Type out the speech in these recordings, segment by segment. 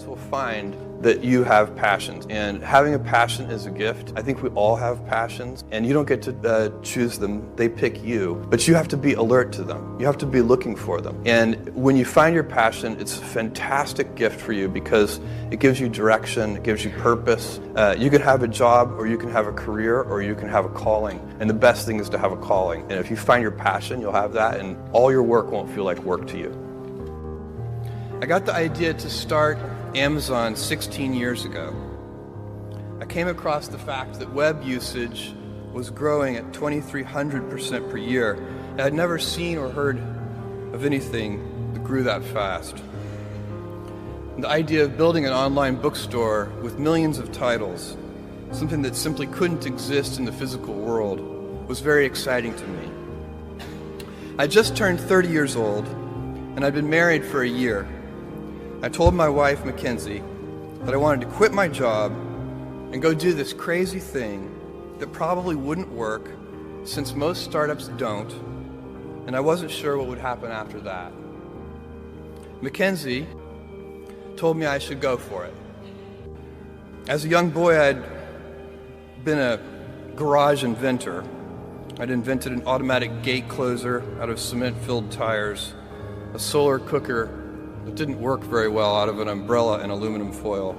guys will find that you have passions, and having a passion is a gift. I think we all have passions, and you don't get to choose them. They pick you, but you have to be alert to them. You have to be looking for them. And when you find your passion, it's a fantastic gift for you because it gives you direction, it gives you purpose. You can have a job, or you can have a career, or you can have a calling. And the best thing is to have a calling. And if you find your passion, you'll have that, and all your work won't feel like work to you. I got the idea to start Amazon 16 years ago. I came across the fact that web usage was growing at 2,300% per year. I had never seen or heard of anything that grew that fast. And the idea of building an online bookstore with millions of titles, something that simply couldn't exist in the physical world, was very exciting to me. I just turned 30 years old, and I'd been married for a year. I told my wife, Mackenzie, that I wanted to quit my job and go do this crazy thing that probably wouldn't work since most startups don't, and I wasn't sure what would happen after that. Mackenzie told me I should go for it. As a young boy, I'd been a garage inventor. I'd invented an automatic gate closer out of cement-filled tires, a solar cooker that didn't work very well out of an umbrella and aluminum foil.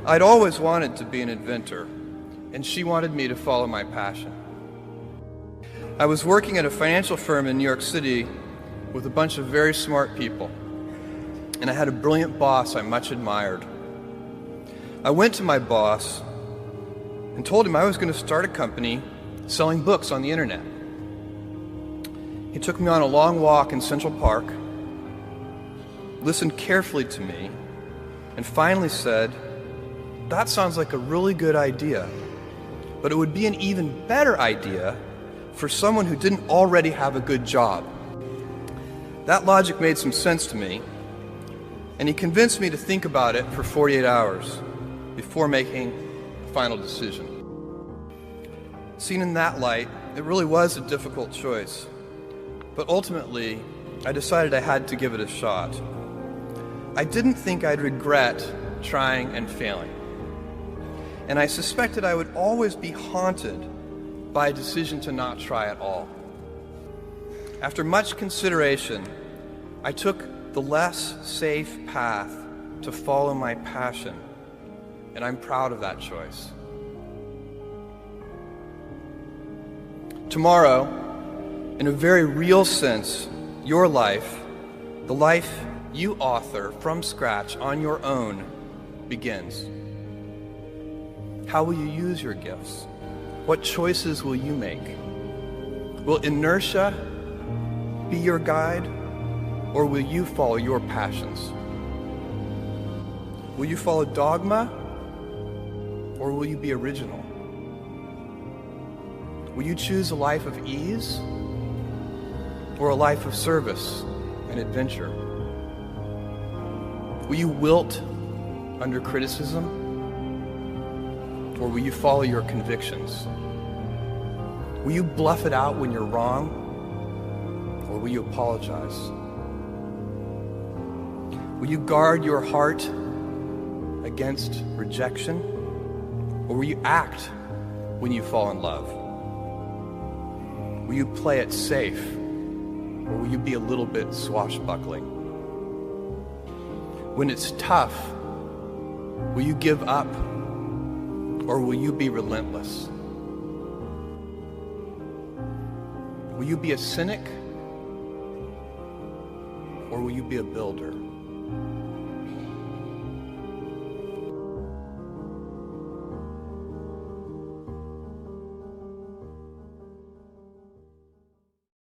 I'd always wanted to be an inventor, and she wanted me to follow my passion. I was working at a financial firm in New York City with a bunch of very smart people, and I had a brilliant boss I much admired. I went to my boss and told him I was going to start a company selling books on the internet. He took me on a long walk in Central Park, listened carefully to me, and finally said, "That sounds like a really good idea, but it would be an even better idea for someone who didn't already have a good job." That logic made some sense to me, and he convinced me to think about it for 48 hours before making a final decision. Seen in that light, it really was a difficult choice, but ultimately, I decided I had to give it a shot. I didn't think I'd regret trying and failing, and I suspected I would always be haunted by a decision to not try at all. After much consideration, I took the less safe path to follow my passion, and I'm proud of that choice. Tomorrow, in a very real sense, your life, the life you author from scratch on your own, begins. How will you use your gifts? What choices will you make? Will inertia be your guide, or will you follow your passions? Will you follow dogma, or will you be original? Will you choose a life of ease, or a life of service and adventure? Will you wilt under criticism, or will you follow your convictions? Will you bluff it out when you're wrong, or will you apologize? Will you guard your heart against rejection, or will you act when you fall in love? Will you play it safe, or will you be a little bit swashbuckling? When it's tough, will you give up, or will you be relentless? Will you be a cynic, or will you be a builder?